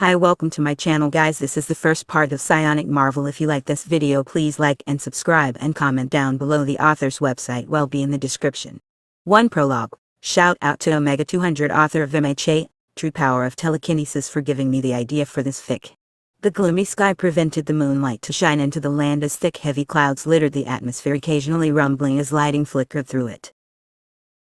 Hi, welcome to my channel guys. This is the first part of Psionic Marvel. If you like this video, please like and subscribe and comment down below. The author's website will be in the description. 1 Prologue. Shout out to Omega 200, author of MHA, True Power of Telekinesis, for giving me the idea for this fic. The gloomy sky prevented the moonlight to shine into the land as thick heavy clouds littered the atmosphere, occasionally rumbling as lighting flickered through it.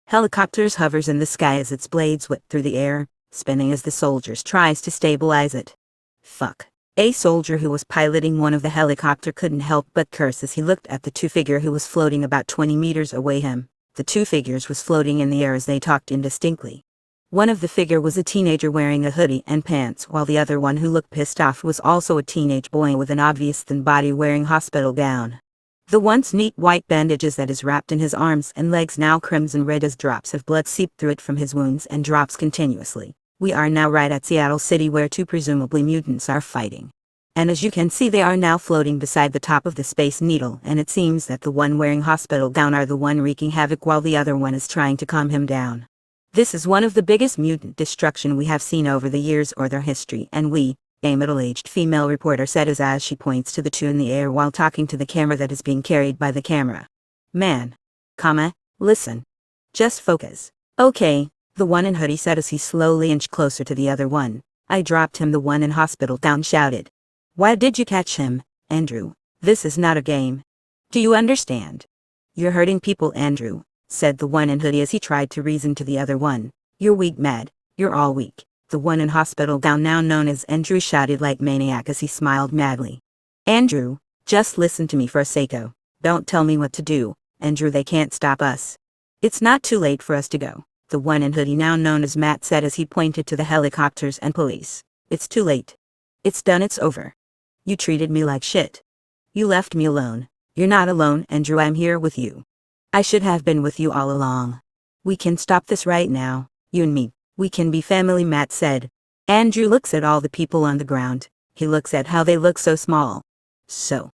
Helicopters hovers in the sky as its blades whip through the air, spinning as the soldiers tries to stabilize it. Fuck. A soldier who was piloting one of the helicopter couldn't help but curse as he looked at the two figure who was floating about 20 meters away him. The two figures was floating in the air as they talked indistinctly. One of the figure was a teenager wearing a hoodie and pants, while the other one, who looked pissed off, was also a teenage boy with an obvious thin body wearing hospital gown. The once neat white bandages that is wrapped in his arms and legs now crimson red as drops of blood seep through it from his wounds and drops continuously. We are now right at Seattle City, where two presumably mutants are fighting. And as you can see, they are now floating beside the top of the Space Needle, and it seems that the one wearing hospital gown are the one wreaking havoc while the other one is trying to calm him down. This is one of the biggest mutant destruction we have seen over the years or their history, and we, a middle-aged female reporter said as she points to the two in the air while talking to the camera that is being carried by the camera. Man. Listen. Just focus. Okay. The one in hoodie said as he slowly inched closer to the other one. I dropped him, the one in hospital gown shouted. Why did you catch him, Andrew? This is not a game. Do you understand? You're hurting people, Andrew, said the one in hoodie as he tried to reason to the other one. You're weak, Mad. You're all weak. The one in hospital gown, now known as Andrew, shouted like maniac as he smiled madly. Andrew, just listen to me for a second. Don't tell me what to do, Andrew. They can't stop us. It's not too late for us to go. The one in hoodie, now known as Matt, said as he pointed to the helicopters and police. It's too late. It's done, it's over. You treated me like shit. You left me alone. You're not alone, Andrew, I'm here with you. I should have been with you all along. We can stop this right now, you and me. We can be family, Matt said. Andrew looks at all the people on the ground. He looks at how they look so small. So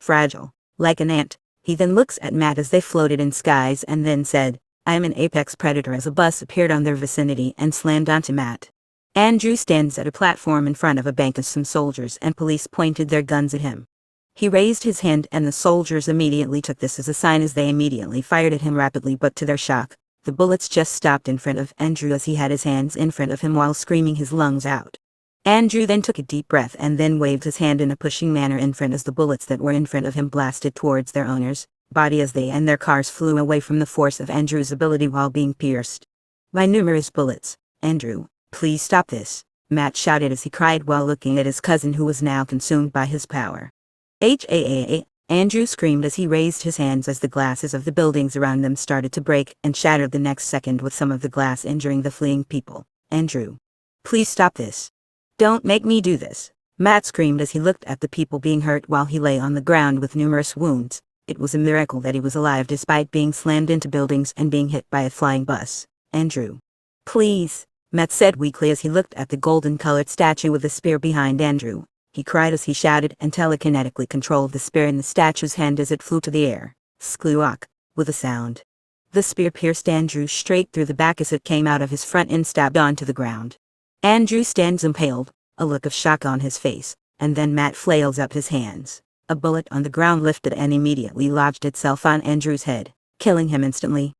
fragile. Like an ant. He then looks at Matt as they floated in skies and then said, I am an apex predator, as a bus appeared on their vicinity and slammed onto Matt. Andrew stands at a platform in front of a bank as some soldiers and police pointed their guns at him. He raised his hand and the soldiers immediately took this as a sign as they immediately fired at him rapidly, but to their shock, the bullets just stopped in front of Andrew as he had his hands in front of him while screaming his lungs out. Andrew then took a deep breath and then waved his hand in a pushing manner in front as the bullets that were in front of him blasted towards their owners' body as they and their cars flew away from the force of Andrew's ability while being pierced by numerous bullets. Andrew, please stop this, Matt shouted as he cried while looking at his cousin, who was now consumed by his power. Andrew screamed as he raised his hands as the glasses of the buildings around them started to break and shattered the next second, with some of the glass injuring the fleeing people. Andrew, please stop this. Don't make me do this, Matt screamed as he looked at the people being hurt while he lay on the ground with numerous wounds. It was a miracle that he was alive despite being slammed into buildings and being hit by a flying bus. Andrew, please, Matt said weakly as he looked at the golden-colored statue with the spear behind Andrew. He cried as he shouted and telekinetically controlled the spear in the statue's hand as it flew to the air. Skluak, with a sound. The spear pierced Andrew straight through the back as it came out of his front and stabbed onto the ground. Andrew stands impaled, a look of shock on his face, and then Matt flails up his hands. A bullet on the ground lifted and immediately lodged itself on Andrew's head, killing him instantly.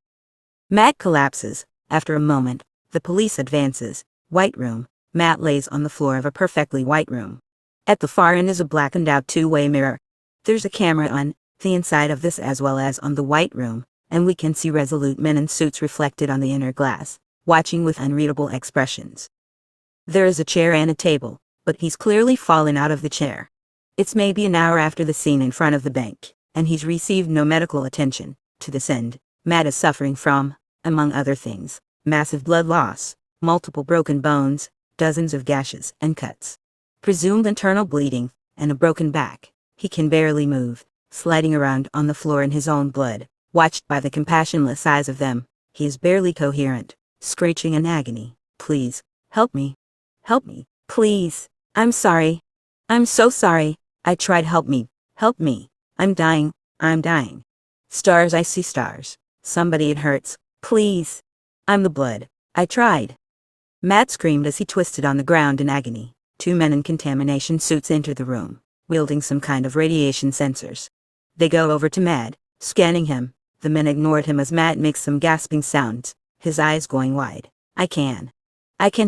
Matt collapses. After a moment, the police advances. White room. Matt lays on the floor of a perfectly white room. At the far end is a blackened out two-way mirror. There's a camera on the inside of this as well as on the white room, and we can see resolute men in suits reflected on the inner glass, watching with unreadable expressions. There is a chair and a table, but he's clearly fallen out of the chair. It's maybe an hour after the scene in front of the bank, and he's received no medical attention. To this end, Matt is suffering from, among other things, massive blood loss, multiple broken bones, dozens of gashes and cuts, presumed internal bleeding, and a broken back. He can barely move, sliding around on the floor in his own blood, watched by the compassionless eyes of them. He is barely coherent, screeching in agony. Please, help me. Help me, please. I'm sorry. I'm so sorry. I tried. Help me. Help me. I'm dying. I'm dying. Stars, I see stars. Somebody, it hurts. Please. I'm the blood. I tried. Matt screamed as he twisted on the ground in agony. Two men in contamination suits enter the room, wielding some kind of radiation sensors. They go over to Matt, scanning him. The men ignored him as Matt makes some gasping sounds, his eyes going wide. I can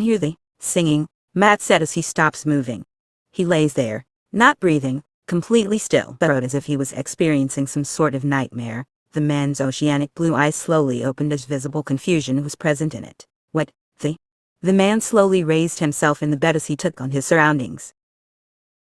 hear the singing, Matt said as he stops moving. He lays there, not breathing, completely still, but as if he was experiencing some sort of nightmare. The man's oceanic blue eyes slowly opened as visible confusion was present in it. What, the man slowly raised himself in the bed as he took on his surroundings.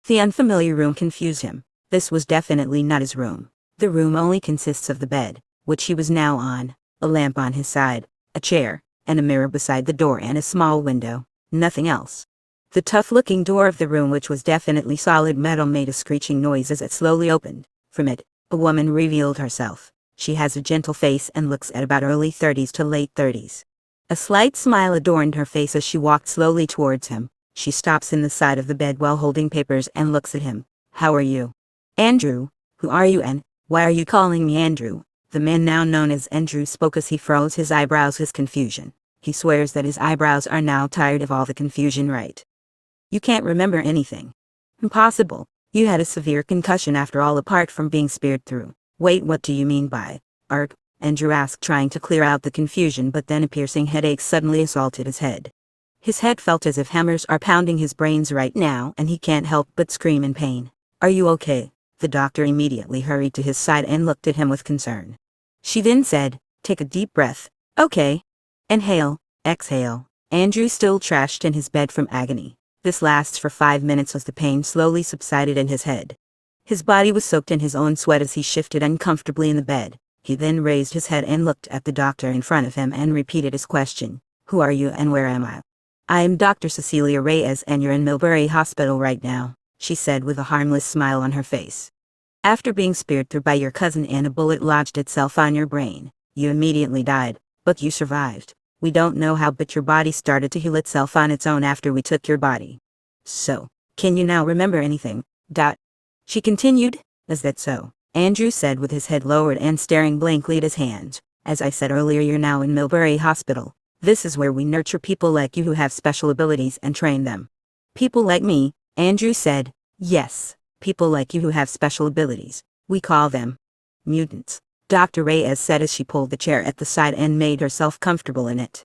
The unfamiliar room confused him. This was definitely not his room. The room only consists of the bed, which he was now on, a lamp on his side, a chair, and a mirror beside the door and a small window. Nothing else. The tough-looking door of the room, which was definitely solid metal, made a screeching noise as it slowly opened. From it, a woman revealed herself. She has a gentle face and looks at about early 30s to late 30s. A slight smile adorned her face as she walked slowly towards him. She stops in the side of the bed while holding papers and looks at him. How are you? Andrew. Who are you and why are you calling me Andrew? The man now known as Andrew spoke as he furrows his eyebrows with confusion. He swears that his eyebrows are now tired of all the confusion, right? You can't remember anything. Impossible. You had a severe concussion after all, apart from being speared through. Wait, what do you mean by art? Andrew asked, trying to clear out the confusion, but then a piercing headache suddenly assaulted his head. His head felt as if hammers are pounding his brains right now, and he can't help but scream in pain. Are you okay? The doctor immediately hurried to his side and looked at him with concern. She then said, take a deep breath. Okay. Inhale, exhale. Andrew still trashed in his bed from agony. This lasts for 5 minutes as the pain slowly subsided in his head. His body was soaked in his own sweat as he shifted uncomfortably in the bed. He then raised his head and looked at the doctor in front of him and repeated his question. Who are you and where am I? I am Dr. Cecilia Reyes and you're in Millbury Hospital right now, she said with a harmless smile on her face. After being speared through by your cousin and a bullet lodged itself on your brain, you immediately died, but you survived. We don't know how, but your body started to heal itself on its own after we took your body. So, can you now remember anything? She continued. Is that so? Andrew said with his head lowered and staring blankly at his hands. As I said earlier, you're now in Millbury Hospital. This is where we nurture people like you who have special abilities and train them. People like me, Andrew said. Yes, people like you who have special abilities. We call them mutants, Dr. Reyes said as she pulled the chair at the side and made herself comfortable in it.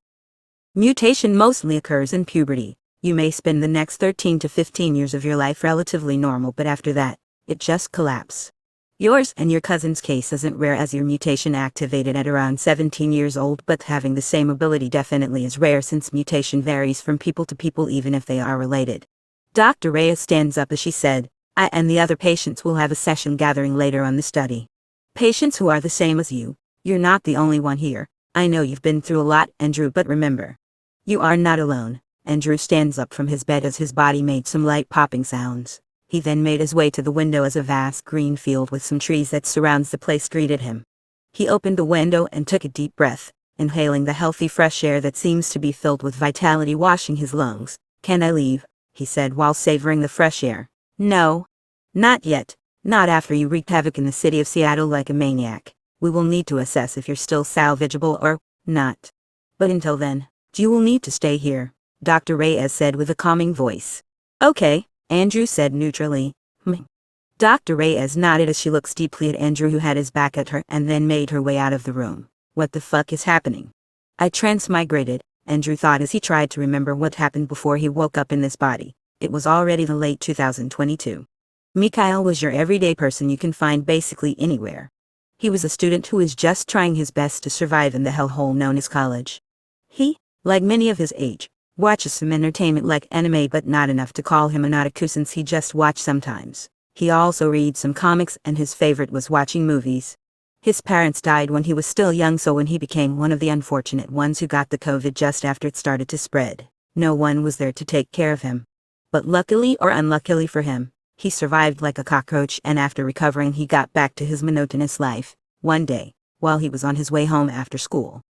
Mutation mostly occurs in puberty. You may spend the next 13 to 15 years of your life relatively normal, but after that, it just collapses. Yours and your cousin's case isn't rare as your mutation activated at around 17 years old, but having the same ability definitely is rare since mutation varies from people to people even if they are related. Dr. Reyes stands up as she said, I and the other patients will have a session gathering later on the study. Patients who are the same as you, you're not the only one here. I know you've been through a lot, Andrew, but remember, you are not alone. Andrew stands up from his bed as his body made some light popping sounds. He then made his way to the window as a vast green field with some trees that surrounds the place greeted him. He opened the window and took a deep breath, inhaling the healthy fresh air that seems to be filled with vitality washing his lungs. Can I leave? He said while savoring the fresh air. No. Not yet. Not after you wreaked havoc in the city of Seattle like a maniac. We will need to assess if you're still salvageable or not. But until then, you will need to stay here, Dr. Reyes said with a calming voice. Okay, Andrew said neutrally. Dr. Reyes nodded as she looked deeply at Andrew, who had his back at her, and then made her way out of the room. What the fuck is happening? I transmigrated, Andrew thought as he tried to remember what happened before he woke up in this body. It was already the late 2022. Mikhail was your everyday person you can find basically anywhere. He was a student who was just trying his best to survive in the hellhole known as college. He, like many of his age, watches some entertainment like anime, but not enough to call him an otaku since he just watched sometimes. He also reads some comics and his favorite was watching movies. His parents died when he was still young, so when he became one of the unfortunate ones who got the COVID just after it started to spread, no one was there to take care of him. But luckily or unluckily for him, he survived like a cockroach, and after recovering he got back to his monotonous life. One day, while he was on his way home after school,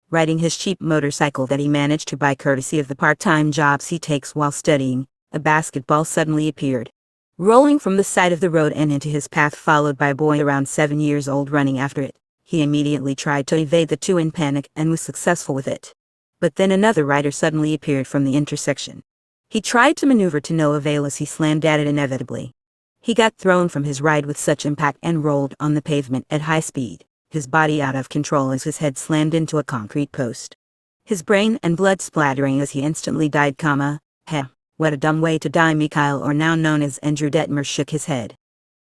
riding his cheap motorcycle that he managed to buy courtesy of the part-time jobs he takes while studying, a basketball suddenly appeared, rolling from the side of the road and into his path, followed by a boy around 7 years old running after it. He immediately tried to evade the two in panic and was successful with it. But then another rider suddenly appeared from the intersection. He tried to maneuver to no avail as he slammed at it inevitably. He got thrown from his ride with such impact and rolled on the pavement at high speed, his body out of control as his head slammed into a concrete post. His brain and blood splattering as he instantly died, Heh, what a dumb way to die. Mikhail, or now known as Andrew Detmer, shook his head.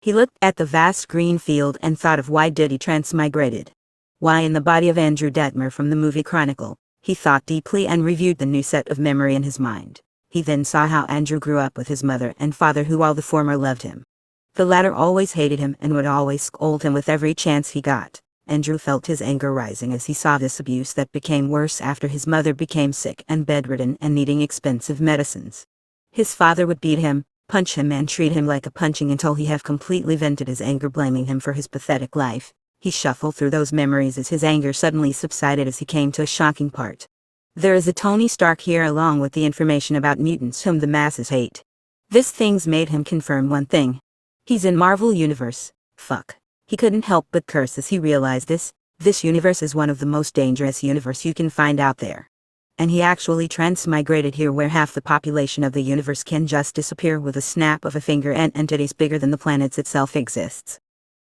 He looked at the vast green field and thought of why did he transmigrated. Why in the body of Andrew Detmer from the movie Chronicle? He thought deeply and reviewed the new set of memory in his mind. He then saw how Andrew grew up with his mother and father, who all the former loved him. The latter always hated him and would always scold him with every chance he got. Andrew felt his anger rising as he saw this abuse that became worse after his mother became sick and bedridden and needing expensive medicines. His father would beat him, punch him and treat him like a punching until he have completely vented his anger, blaming him for his pathetic life. He shuffled through those memories as his anger suddenly subsided as he came to a shocking part. There is a Tony Stark here along with the information about mutants whom the masses hate. This thing's made him confirm one thing. He's in Marvel Universe. Fuck. He couldn't help but curse as he realized this. This universe is one of the most dangerous universe you can find out there. And he actually transmigrated here, where half the population of the universe can just disappear with a snap of a finger and entities bigger than the planets itself exists.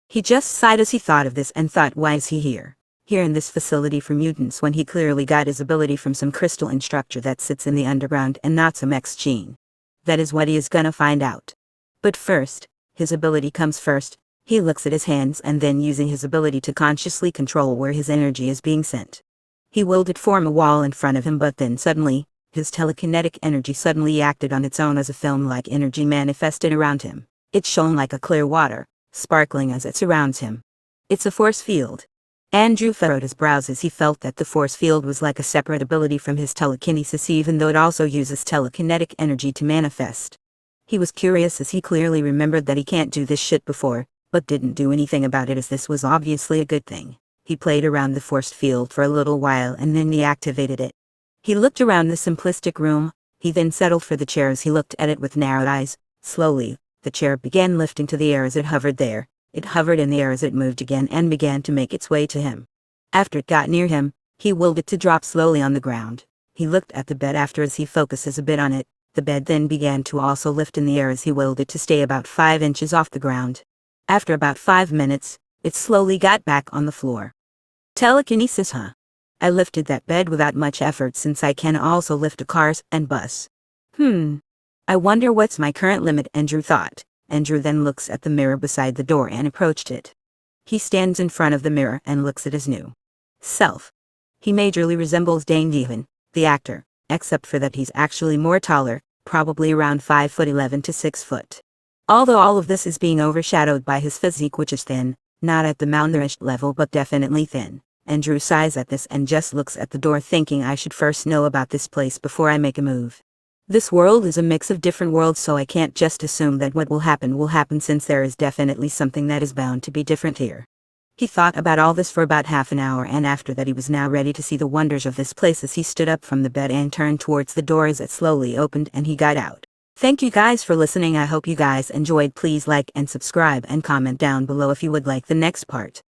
He just sighed as he thought of this and thought, why is he here? Here in this facility for mutants when he clearly got his ability from some crystalline structure that sits in the underground and not some X gene. That is what he is gonna find out. But first, his ability comes first. He looks at his hands and then, using his ability to consciously control where his energy is being sent, he willed it form a wall in front of him, but then suddenly, his telekinetic energy suddenly acted on its own as a film-like energy manifested around him. It shone like a clear water, sparkling as it surrounds him. It's a force field. Andrew furrowed his brows as he felt that the force field was like a separate ability from his telekinesis, even though it also uses telekinetic energy to manifest. He was curious as he clearly remembered that he can't do this shit before, but didn't do anything about it as this was obviously a good thing. He played around the force field for a little while and then deactivated it. He looked around the simplistic room. He then settled for the chair as he looked at it with narrowed eyes. Slowly, the chair began lifting to the air as it hovered there. It hovered in the air as it moved again and began to make its way to him. After it got near him, he willed it to drop slowly on the ground. He looked at the bed after as he focuses a bit on it. The bed then began to also lift in the air as he willed it to stay about 5 inches off the ground. After about 5 minutes, it slowly got back on the floor. Telekinesis, huh? I lifted that bed without much effort since I can also lift a cars and bus. I wonder what's my current limit, Andrew thought. Andrew then looks at the mirror beside the door and approached it. He stands in front of the mirror and looks at his new self. He majorly resembles Dane DeHaan, the actor, except for that he's actually more taller, probably around 5'11" to 6 foot. Although all of this is being overshadowed by his physique, which is thin, not at the malnourished level but definitely thin. Andrew sighs at this and just looks at the door, thinking I should first know about this place before I make a move. This world is a mix of different worlds, so I can't just assume that what will happen since there is definitely something that is bound to be different here. He thought about all this for about half an hour, and after that he was now ready to see the wonders of this place as he stood up from the bed and turned towards the door as it slowly opened and he got out. Thank you guys for listening. I hope you guys enjoyed. Please like and subscribe and comment down below if you would like the next part.